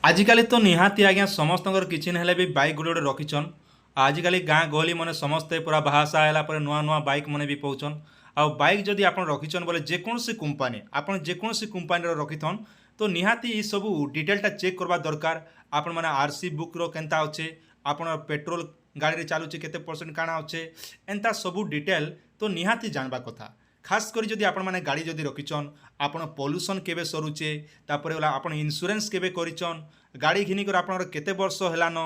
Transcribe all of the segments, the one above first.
आजिकल तो निहाती आज्ञा समस्त किसी ना भी बाइक गोटे गोटे रखिछन। आजिकल गाँ गहली मैंने समस्ते पूरा बाहासा है नुआ नुआ बाइक मैंने भी पाउछन। आउ बाइक जदि आप रखिछन बोले जेकोसी कंपानी आप जेकोसी कंपानी रखिथन तो निहाती ये सब डिटेलटा चेक करवा दरकार। आपण मैंने आरसी बुक रो केनता अच्छे आप पेट्रोल गाड़ी चलुचे केते परसेंट काଣା अच्छे एंता सबू डिटेल तो निहाती जानवा कथा। खास करी जदि आपण माने गाड़ी जदि रखिछन आपण पॉल्यूशन केबे सरुचे तापरे होला आपण इंश्योरेंस केबे करिछन गाड़ी घिनिकर आपणर केते वर्ष हेलान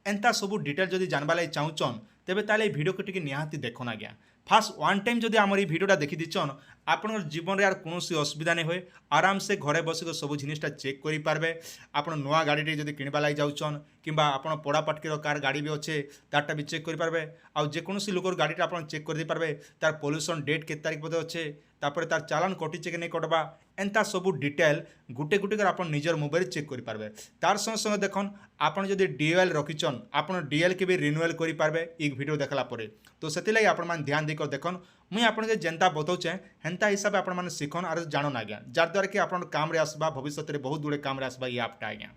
एंता सबू डिटेल जदि जानवा लागि चाहुछन तेबे ताले भिडियो को टिके निहाती देखन आज्ञा। फास्ट वन टाइम जदि आमर ये भिडियोटा देखि दीछन आपन जीवन में यार कौन असुविधा नहीं हुए आराम से घरे बसिक सब जिनिसटा चेक करेंगे। आप नुआ गाड़ी जब किणवा लगी जाऊन कि पढ़ा पाटकर कार गाड़ी भी अच्छे तारटा भी चेक करेंगे। आउ जेकोसी लोकर गाड़ीटा आप चेक कर पारे तार पॉल्यूशन डेट के तारीख बोधे अच्छे तापर तार चालान कटिचे कि नहीं कटवा एंता सबू डिटेल गुटे गुटे कर आप निजर मोबाइल चेक करेंगे। तार संगे संगे देखन आपन जदि डीएल रखिछन आपन डीएल के भी रिन्यूअल करेंगे एक वीडियो देखला परे तो से आपण मैंने ध्यान देकर देखन मुई आपन जेनता बताऊचे हेन्ता हिसाब आपण मैंने शिखन और जानन आज्ञा जार द्वारा कि आप काम आसवा भविष्य में बहुत गुड़े काम आसवा ये आपटा आज्ञा।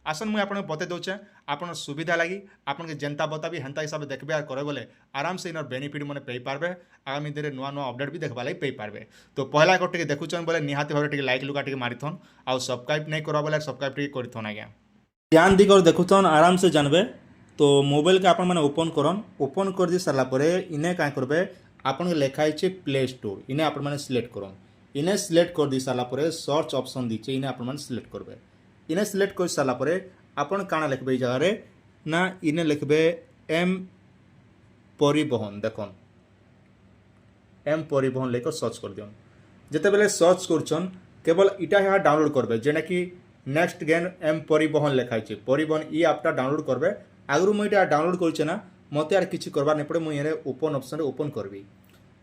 आसन मुझे आपको बते दूचे आपन सुविधा लगी आपन जेनता बताबी हेन्ता हिसाब से देखबे और करे बोले आराम से इनर बेनिफिट मैंने पे पारबे आगामी दिन नुआ नुआ अपडेट भी देखा लगे पे पारबे। तो पहला टे देखुन बोले निहाती भाव टे लाइक लुका टे मारिथन आउ सब्सक्राइब नहीं करवा बोले सब्सक्राइब टे करथन आज्ञा। ध्यान दिकर देखुन आराम से जानबे। तो मोबाइल के आपण मैंने ओपन करन ओपन कर दी सारा पर इन्हें क्या करबे आपन लिखाई प्ले स्टोर इन्हें आप सिलेक्ट करन इन्हें सिलेक्ट कर दी सारा पर सर्च ऑप्शन दीचे इन्हें आप सिलेक्ट करबे। इन्हें सिलेक्ट कर सारा पर आपन काଣା लिखबे जगह ना इन्हें लिखबे एम परिवहन देखन एम परिवहन लेकर सर्च कर दियन जिते बेले सर्च करछन केवल इटा यहाँ डाउनलोड करबे जेना कि नेक्स्ट गेन एम परिवहन लिखाई परिवहन ई आपटा डाउनलोड करबे। आगु मुझे डाउनलोड कर ना मत यार किसी करवार नहीं पड़े मुझे ओपन ऑप्शन ओपन करबी।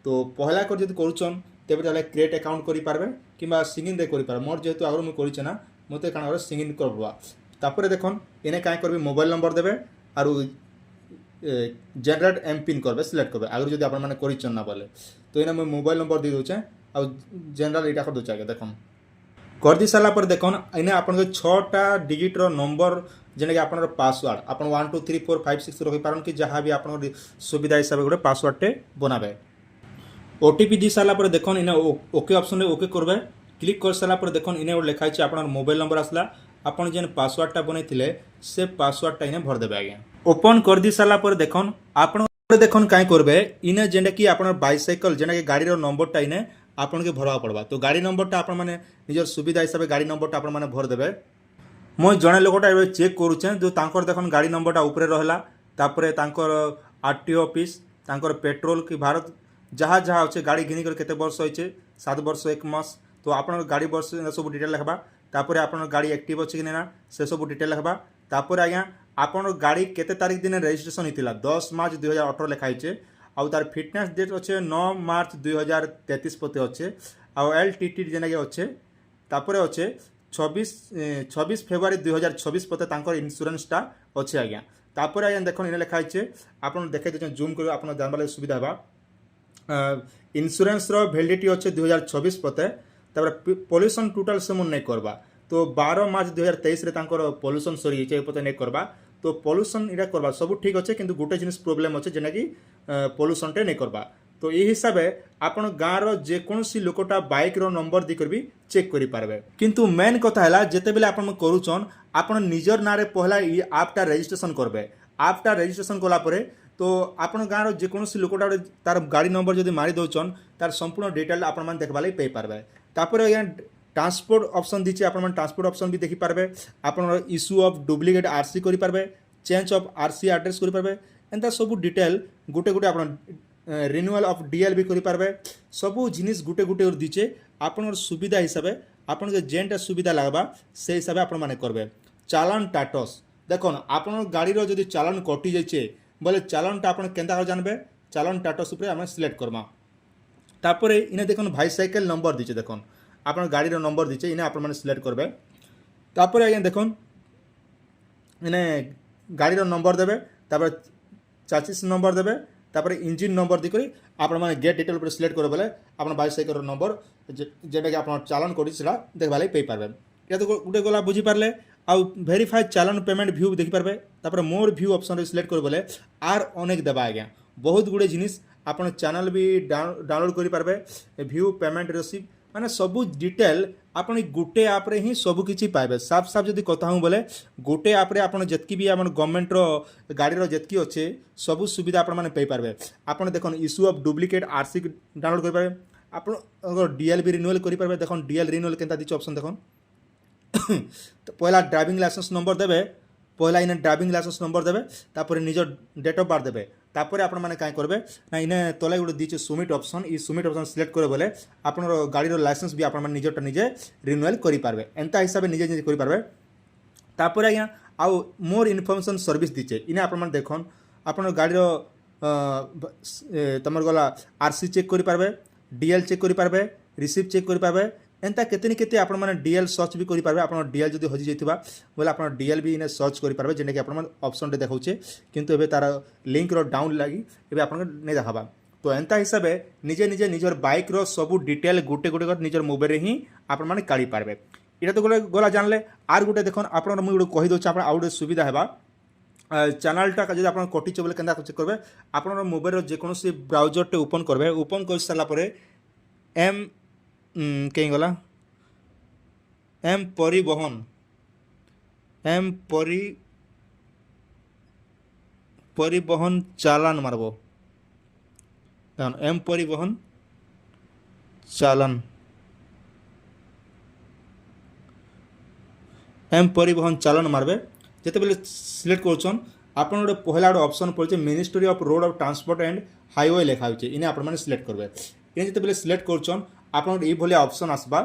तो पहला कर जब करुन तेज क्रिएट अकाउंट करेंगे कि सिंगिंग दे कर मोर जेहतु आगु मुझे करना मत क्या सिंगिंग करवा तापर देखन इन्हें क्या करी मोबाइल नंबर देवे और जेनरेट एम पिन करबे सिलेक्ट करबे आगु जब आप करना बोले तो इन्हें मुझे मोबाइल नंबर दे दूचे और जेनरल यहाँ कर दूचे आगे देखन कर दी सारा पर देखन इन्हें आप 6टा डिजिट नंबर जेने कि आपन पासवर्ड आप 1 2 3 4 5 6 रखी पारन कि जहाँ भी आप सुविधा हिसाब से गोटे पासवर्ड टे बनाबे। ओटीपी दी सारा पर देखन इन्हें ओके ऑप्शन रे ओके करबे क्लिक कर सारा पर देखन इन्हें लिखाई आप मोबाइल नंबर आसला आपन जेन पासवर्डटा बनैथिले से पासवर्डटा इन्हें भर देबे आज्ञा। ओपन कर दी सारा पर देखन आपन देखन काई करबे इन्हें जेने कि आपन बाइसाइकल जेने कि गाड़ी रो नंबरटा इन्हें आपन के भरवा पड़वा। तो गाड़ी नंबरटा आपन माने निजर सुविधा हिसाब से गाड़ी नंबरटा आपन माने भर देबे। मुझे जड़े लोकटा ए चेक करुचे जो तांकर देखन गाड़ी नंबरटा ऊपर रहला तापरे तांकर आरटीओ ऑफिस तांकर पेट्रोल कि भारत जहाँ जहाँ अच्छे गाड़ी घिनिकर केते वर्ष होइचे 7 वर्ष 1 मास तो आपन गाड़ी वर्ष सब डिटेल लिखबा तापरे आपन गाड़ी एक्टिव अच्छे कि ना से सब डिटेल लिखबा तापरे आज्ञा आपन गाड़ी केते तारीख दिन रजिस्ट्रेशन होइतिला 10 मार्च 2018 लिखाइचे आउ तार फिटनेस डेट अच्छे 9 मार्च 2033 पते अच्छे आउ एलटीटी जेना के अच्छे तापरे अच्छे 26 फेब्रुआरी 2026 पते तांकर इन्शुरेंसटा अच्छे आज्ञा। तापर आज्ञा देखो इन्हें लिखाई आप देखे जूम कर आप जानवा सुविधा बा इन्शुरेंस वैलिडिटी अच्छे 2026 पते तापर पॉल्यूशन टोटल से मन नहीं करवा तो 12 मार्च 2023 रे तांकर पॉल्यूशन सरी जाए पते नहीं करवा तो पॉल्यूशन इटा करवा सब ठीक अच्छे किंतु गोटे जिनिस प्रॉब्लम अच्छे जेना कि पॉल्यूशन टे नहीं करवा। तो ये हिसाब से आपण गाँव जेकोसी लोकटा बाइक रो नंबर देकर भी चेक करि पारबे। किंतु मेन कथा है जेते बेले आपण करूछन आपण निजर नारे पहला ये आपटा रजिस्ट्रेशन करबे आपटा रजिस्ट्रेशन कला परे तो आपण गाँव जेकोसी लोकटा तार गाड़ी नंबर जदि मारी दउछन तार संपूर्ण डिटेल आपण मान देखबा लई पे पारबे। तापर या ट्रांसपोर्ट ऑप्शन दीचे आपण मान ट्रांसपोर्ट ऑप्शन भी देखि पारबे आपण इश्यू ऑफ डुप्लीकेट आरसी करि पारबे चेंज ऑफ आरसी एड्रेस करि पारबे एंता सब डिटेल गुटे गुटे आपण रिन्यूअल ऑफ डीएल भी करेंगे सबू जिनिस गुटे गुटे दीचे आपन सुविधा हिसाब से आपन के जेनटा सुविधा लगवा से हिसाब से आपण माने करबे। चालान टाटस देखन आपन गाड़ी रो जदि चालान कटि जाइए बोले चालानटा आपन केनता जानबे चालान टाटस ऊपर आम सिलेक्ट करमा तापर इन्हें देखन बाइसाइकल नंबर दीचे देखन आपन गाड़ी रो नंबर दीचे इन्हें आपन माने सिलेक्ट करबे। तापर आज्ञा देखन इन्हें गाड़ी रो नंबर देबे तापर चाचिस नंबर देबे तापर इंजिन नंबर दी करी आपण माने गेट डिटेल पर सिलेक्ट करे बोले आपण बाइसाइकल नंबर जेटा कि आपण चालान करी सेला देखबा लई पे पारबे। या तो गुटे गला बुझी पारले आउ भेरीफाए चालान पेमेंट भ्यू देखिपारे तापर मोर भ्यू ऑप्शन रे सिलेक्ट कर बोले आर अनेक देबा आज्ञा बहुत गुड़े जिनिस आपण चैनल भी डाउनलोड करि पारबे भ्यू पेमेंट रिसीव माने सबू डिटेल आपण गुटे ऐप रे ही सब किछि पाइबे साफ साफ जदी कथा हूँ बोले गुटे ऐप रे आपण जतकी भी आपण गवर्नमेंट रो गाड़ी रो जतकी अच्छे सब सुविधा आपण माने पै पारबे आपण देखन issue of duplicate RC download कर पारबे आपण डीएल भी रिन्यूअल करि पारबे देखन डीएल रिन्यूअल केनता दिछ ऑप्शन देखन तो पहला ड्राइविंग लाइसेंस नंबर देवे पहला इन्हें ड्राइविंग लाइसेंस नंबर देवे तापर निज डेट ऑफ बर्थ देवे तापर आपण माने काई करबे ना इने तले गुडे दीचे सबमिट ऑप्शन ई सबमिट ऑप्शन सिलेक्ट करे बोले आपण गाड़ी रो लाइसेंस भी आपण माने निजटा निजे रिन्यूअल करि पारबे एंता हिसाब निजे निजे करि पारबे तापर आज्ञा आउ मोर इन्फॉर्मेशन सर्विस दीचे इने आपण माने देखन आपण गाड़ी रो तमर गला आरसी चेक करि पारबे डीएल चेक करि पारबे रिसीव चेक करि पारबे एंता केते केते आपण माने डीएल सर्च भी करि पारबे आपण डीएल जदी हजि जैथिबा बोले आपण डीएल भी इने सर्च करि पारबे जेने कि आपण माने ऑप्शन रे देखाउचे किंतु एबे तार लिंक रो डाउन लागी एबे आपण ने देखाबा तो एंता हिसाबे निजे निजे निजर बाइक रो सब डिटेल गुटे गुटे कर निजर मोबाइल रे ही आपण माने काढी पारबे इटा तो गला जानले आर गुटे देखन आपण मु गुटे कहि दोछ आपण आउ गुटे सुविधा हेबा चैनलटा जब आप कटिचे बोले केन्दा चेक करबे आपन मोबाइल जे कोनोसी ब्राउजर टे ओपन करबे ओपन कर सारा परे एम कहीं गला एम परिवहन परिवहन चालान मारबो एम परिवहन चालान मारबे जिते बेले सिलेक्ट करछन आपन गोटे पहला गोटे ऑप्शन पड़े ministry of road of transport and highway लिखा होचे इने आपण माने सिलेक्ट करबे इने जिते बेले सिलेक्ट करछन आपन ए भलिया ऑप्शन आसबा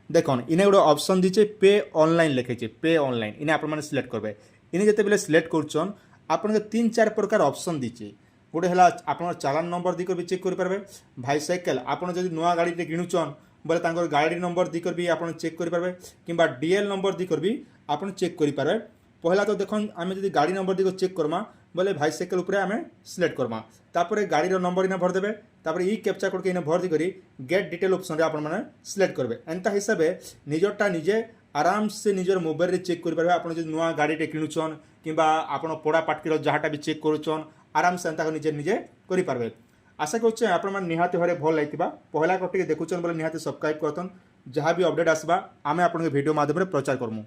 देखन इने गोटे ऑप्शन दीचे पे ऑनलाइन लिखेचे पे ऑनलाइन इने आपण माने सिलेक्ट करबे इने जिते बेले सिलेक्ट करछन आपन के 3-4 प्रकार ऑप्शन दीचे गोटे हला आपन चालान नंबर दी कर भी चेक कर पारबे बाइसाइकेल आपन जदी नवा गाड़ी टे किनुचन बोले तांकर गाड़ी नंबर दी कर भी आपन चेक कर पारबे किबा डीएल नंबर दी कर भी आपन चेक कर पारबे पहला तो देखन आमे जदी गाड़ी नंबर दी को चेक करमा बोले बाइसाइकेल ऊपर आमे सिलेक्ट करमा तापर गाड़ी रो नंबर इने भर देबे तापर ई कैप्चा कोड के इने भर दी करी गेट डिटेल ऑप्शन रे आपन माने सिलेक्ट करबे एंता हिसाबे निजरटा निजे आराम से निजर मोबाइल रे चेक कर पारबे आपन जदी नवा गाड़ी टे किनुचन किबा आपन पड़ा पाटकीर जहाटा भी चेक करूचन आराम से एंता निजे निजे करि पारबे आशा करछे आपन मान निहाती हरे भल लागिबा पहला कोड के देखुचन बोले निहाती सब्सक्राइब करतन जहां भी अपडेट आसबा आमे आपन के वीडियो माध्यम रे प्रचार करमु।